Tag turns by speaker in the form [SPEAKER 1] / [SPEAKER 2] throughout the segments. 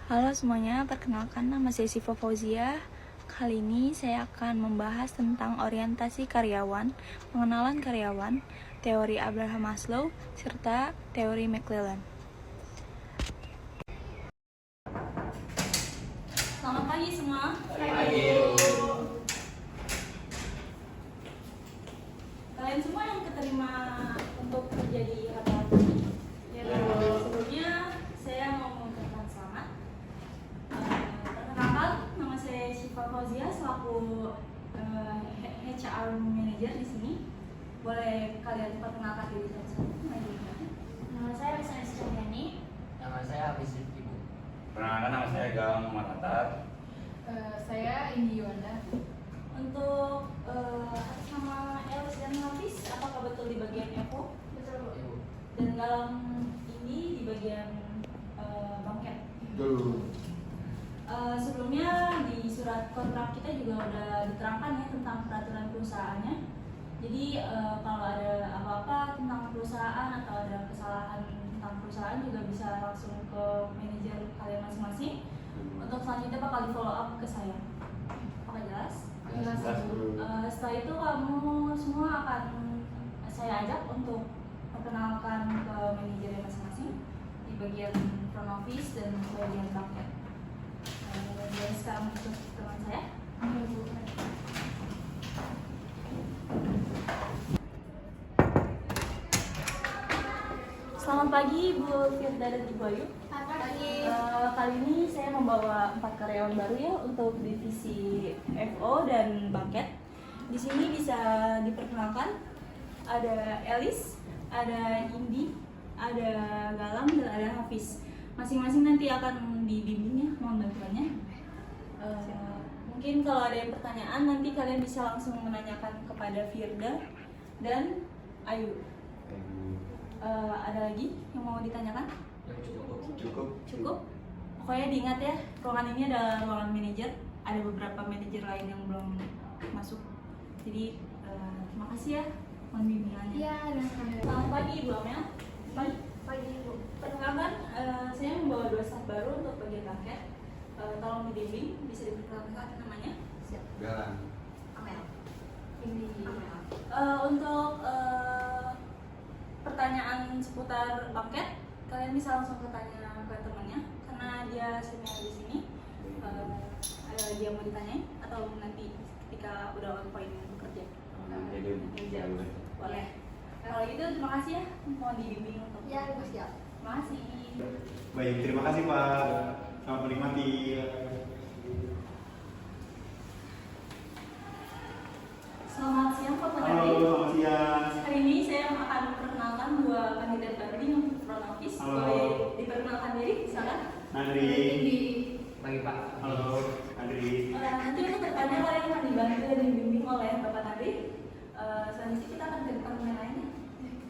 [SPEAKER 1] Halo semuanya, perkenalkan nama saya Siva Fauzia. Kali ini saya akan membahas tentang orientasi karyawan, pengenalan karyawan, teori Abraham Maslow, serta teori McClellan. Selamat pagi semua.
[SPEAKER 2] Pagi.
[SPEAKER 1] Kalian semua yang keterima untuk kerja di HPAT ini. Sebelumnya saya mau mengucapkan selamat. Perkenalkan, nama saya Siva Fauzia selaku HR Manager di sini. Boleh kalian perkenalkan diri satu-satu?
[SPEAKER 3] Nama saya Rizani Suciani.
[SPEAKER 2] Nama saya Hafiz Ibu.
[SPEAKER 4] Perkenalkan, nama saya Galang Muhammad Atar.
[SPEAKER 3] Saya Indi Yuanda.
[SPEAKER 1] Untuk atas nama Elis dan Hafiz, apakah betul di bagian Evo?
[SPEAKER 3] Betul, Bu.
[SPEAKER 2] Ibu.
[SPEAKER 1] Dan Galang ini di bagian bangket. Sebelumnya di surat kontrak kita juga udah diterangkan ya tentang peraturan perusahaannya. Jadi kalau ada apa-apa tentang perusahaan atau ada kesalahan tentang perusahaan juga bisa langsung ke manajer kalian masing-masing. Untuk selanjutnya bakal di follow up ke saya. Apakah jelas?
[SPEAKER 3] Jelas.
[SPEAKER 1] Setelah itu kamu semua akan saya ajak untuk perkenalkan ke manajer masing-masing di bagian front office dan bagian backend. Dan sekarang untuk teman saya. Selamat pagi Bu Firda dan Ibu Ayu.
[SPEAKER 3] Selamat pagi.
[SPEAKER 1] Kali ini saya membawa 4 karyawan baru ya untuk divisi FO dan Bangket. Di sini bisa diperkenalkan ada Elis, ada Indi, ada Galang dan ada Hafiz. Masing-masing nanti akan dibimbing ya, mohon bantuannya. Mungkin kalau ada yang pertanyaan nanti kalian bisa langsung menanyakan kepada Firda dan Ayu. Ada lagi yang mau ditanyakan? Cukup? Pokoknya diingat ya, ruangan ini adalah ruangan manajer. Ada beberapa manajer lain yang belum masuk. Jadi terima kasih ya mohon bimbingannya.
[SPEAKER 3] Iya, dan
[SPEAKER 1] Selamat pagi Ibu Amel.
[SPEAKER 3] pagi, Bu.
[SPEAKER 1] Perkenalkan, saya membawa 2 staff baru untuk bagian paket. Tolong dibimbing, bisa diperkenalkan namanya?
[SPEAKER 3] Siap.
[SPEAKER 4] Galang.
[SPEAKER 3] Amel.
[SPEAKER 1] Ini.
[SPEAKER 3] Amel.
[SPEAKER 1] Untuk pertanyaan seputar paket, kalian bisa langsung bertanya ke temannya karena dia senior di sini. Ada lagi yang mau ditanyain atau nanti ketika udah on point bekerja? Boleh. Kalau gitu terima kasih ya, mohon dibimbing untuk.
[SPEAKER 3] Ya, Bu, siap.
[SPEAKER 1] Terima kasih.
[SPEAKER 5] Baik, terima kasih Pak. Selamat menikmati.
[SPEAKER 1] Selamat siang Pak
[SPEAKER 5] Halo,
[SPEAKER 1] Pengadil.
[SPEAKER 5] selamat siang.
[SPEAKER 1] Hari ini saya akan memperkenalkan 2 kandidat baru nih untuk front office.
[SPEAKER 5] Halo.
[SPEAKER 1] Boleh diperkenalkan diri, silakan.
[SPEAKER 5] Andri.
[SPEAKER 2] Pagi Pak.
[SPEAKER 5] Halo, Andri.
[SPEAKER 1] Nanti untuk depannya kalian akan dibantu dan dibimbing oleh Bapak Nadri. Selanjutnya kita akan ke departemen lainnya.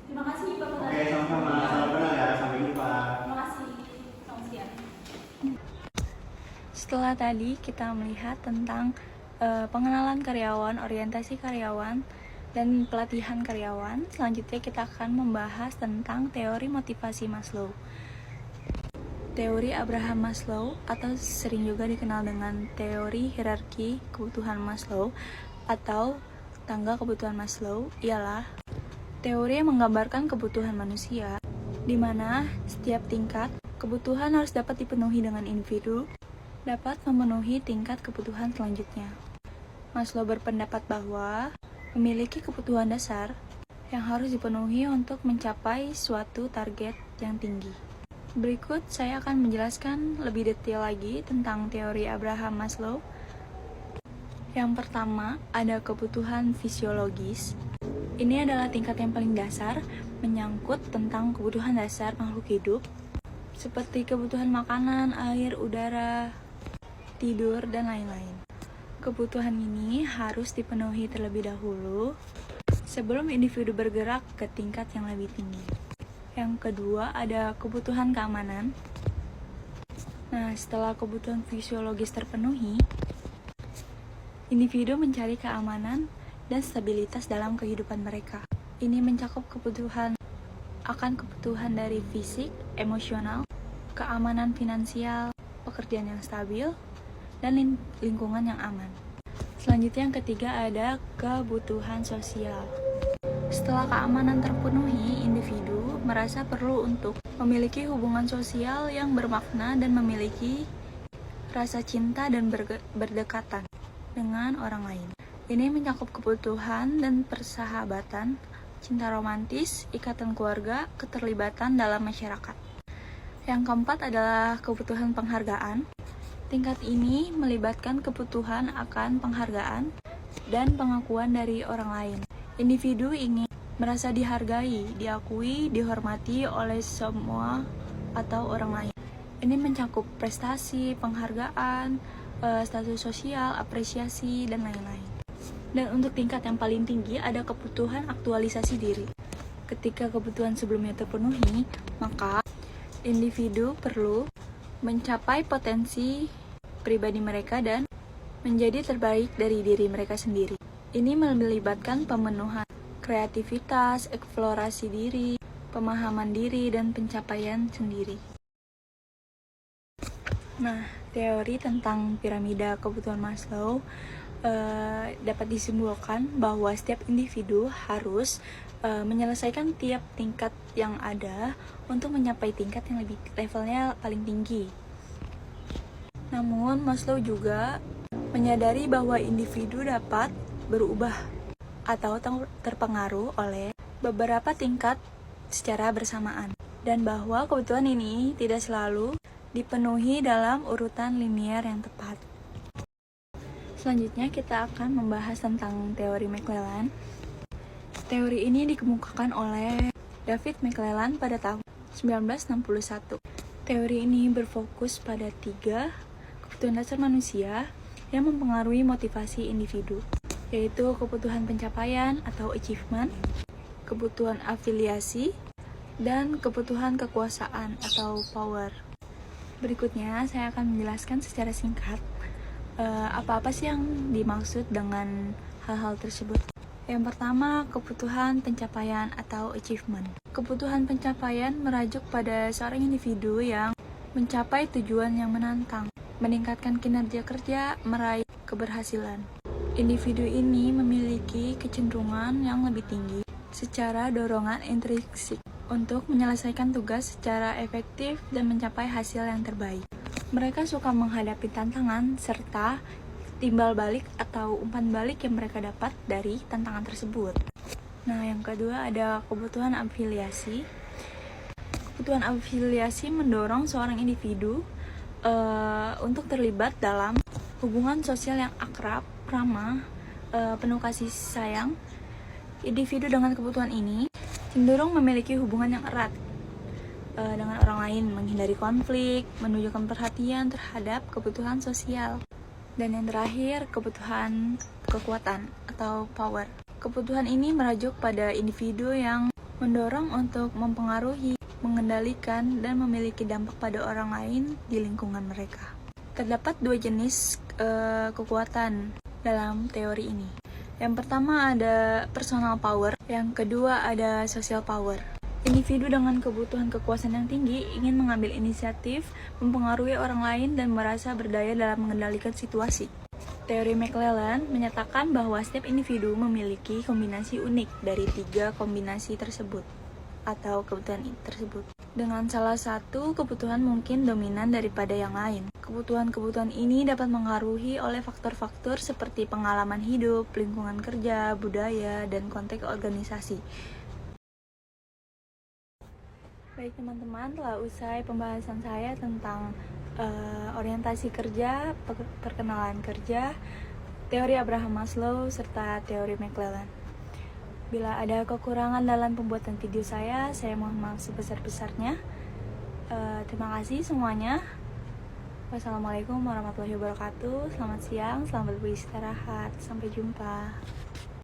[SPEAKER 1] Terima kasih Bapak
[SPEAKER 5] Oke,
[SPEAKER 1] Nadri.
[SPEAKER 5] sama-sama. Salam kenal ya. Sampai jumpa.
[SPEAKER 1] Terima kasih. Selamat siang. Setelah tadi kita melihat tentang pengenalan karyawan, orientasi karyawan, dan pelatihan karyawan, selanjutnya kita akan membahas tentang teori motivasi Maslow. Teori Abraham Maslow atau sering juga dikenal dengan teori hierarki kebutuhan Maslow atau tangga kebutuhan Maslow ialah teori yang menggambarkan kebutuhan manusia di mana setiap tingkat kebutuhan harus dapat dipenuhi dengan individu dapat memenuhi tingkat kebutuhan selanjutnya. Maslow berpendapat bahwa memiliki kebutuhan dasar yang harus dipenuhi untuk mencapai suatu target yang tinggi. Berikut saya akan menjelaskan lebih detail lagi tentang teori Abraham Maslow. Yang pertama, ada kebutuhan fisiologis. Ini adalah tingkat yang paling dasar menyangkut tentang kebutuhan dasar makhluk hidup seperti kebutuhan makanan, air, udara, tidur, dan lain-lain. Kebutuhan ini harus dipenuhi terlebih dahulu sebelum individu bergerak ke tingkat yang lebih tinggi. Yang kedua, ada kebutuhan keamanan. Nah, setelah kebutuhan fisiologis terpenuhi, individu mencari keamanan dan stabilitas dalam kehidupan mereka. Ini mencakup kebutuhan dari fisik, emosional, keamanan finansial, pekerjaan yang stabil, dan lingkungan yang aman. Selanjutnya yang ketiga ada kebutuhan sosial. Setelah keamanan terpenuhi, individu merasa perlu untuk memiliki hubungan sosial yang bermakna dan memiliki rasa cinta dan berdekatan dengan orang lain. Ini mencakup kebutuhan dan persahabatan, cinta romantis, ikatan keluarga, keterlibatan dalam masyarakat. Yang keempat adalah kebutuhan penghargaan. Tingkat ini melibatkan kebutuhan akan penghargaan dan pengakuan dari orang lain. Individu ingin merasa dihargai, diakui, dihormati oleh semua atau orang lain. Ini mencakup prestasi, penghargaan, status sosial, apresiasi, dan lain-lain. Dan untuk tingkat yang paling tinggi ada kebutuhan aktualisasi diri. Ketika kebutuhan sebelumnya terpenuhi, maka individu perlu mencapai potensi pribadi mereka dan menjadi terbaik dari diri mereka sendiri. Ini melibatkan pemenuhan kreativitas, eksplorasi diri, pemahaman diri, dan pencapaian sendiri. Nah, teori tentang piramida kebutuhan Maslow dapat disimpulkan bahwa setiap individu harus menyelesaikan tiap tingkat yang ada untuk mencapai tingkat yang levelnya paling tinggi. Namun, Maslow juga menyadari bahwa individu dapat berubah atau terpengaruh oleh beberapa tingkat secara bersamaan, dan bahwa kebutuhan ini tidak selalu dipenuhi dalam urutan linear yang tepat. Selanjutnya kita akan membahas tentang teori McClelland. Teori ini dikemukakan oleh David McClelland pada tahun 1961. Teori ini berfokus pada 3 kebutuhan dasar manusia yang mempengaruhi motivasi individu, yaitu kebutuhan pencapaian atau achievement, kebutuhan afiliasi, dan kebutuhan kekuasaan atau power. Berikutnya saya akan menjelaskan secara singkat apa-apa sih yang dimaksud dengan hal-hal tersebut. Yang pertama, kebutuhan pencapaian atau achievement. Kebutuhan pencapaian merajuk pada seorang individu yang mencapai tujuan yang menantang, meningkatkan kinerja kerja, meraih keberhasilan. Individu ini memiliki kecenderungan yang lebih tinggi secara dorongan intrinsik untuk menyelesaikan tugas secara efektif dan mencapai hasil yang terbaik. Mereka suka menghadapi tantangan serta timbal balik atau umpan balik yang mereka dapat dari tantangan tersebut. Nah, yang kedua ada kebutuhan afiliasi. Kebutuhan afiliasi mendorong seorang individu untuk terlibat dalam hubungan sosial yang akrab, ramah, penuh kasih sayang. Individu dengan kebutuhan ini cenderung memiliki hubungan yang erat dengan orang lain, menghindari konflik, menunjukkan perhatian terhadap kebutuhan sosial. Dan yang terakhir, kebutuhan kekuatan atau power. Kebutuhan ini merajuk pada individu yang mendorong untuk mempengaruhi, mengendalikan, dan memiliki dampak pada orang lain di lingkungan mereka. Terdapat 2 jenis kekuatan dalam teori ini. Yang pertama ada personal power, yang kedua ada social power. Individu dengan kebutuhan kekuasaan yang tinggi ingin mengambil inisiatif, mempengaruhi orang lain, dan merasa berdaya dalam mengendalikan situasi. Teori McClelland menyatakan bahwa setiap individu memiliki kombinasi unik dari 3 kombinasi tersebut atau kebutuhan tersebut. Dengan salah satu kebutuhan mungkin dominan daripada yang lain. Kebutuhan-kebutuhan ini dapat mengaruhi oleh faktor-faktor seperti pengalaman hidup, lingkungan kerja, budaya, dan konteks organisasi. Baik teman-teman, telah usai pembahasan saya tentang orientasi kerja, perkenalan kerja, teori Abraham Maslow, serta teori McClelland. Bila ada kekurangan dalam pembuatan video saya mohon maaf sebesar-besarnya. Terima kasih semuanya. Wassalamualaikum warahmatullahi wabarakatuh. Selamat siang, selamat beristirahat. Sampai jumpa.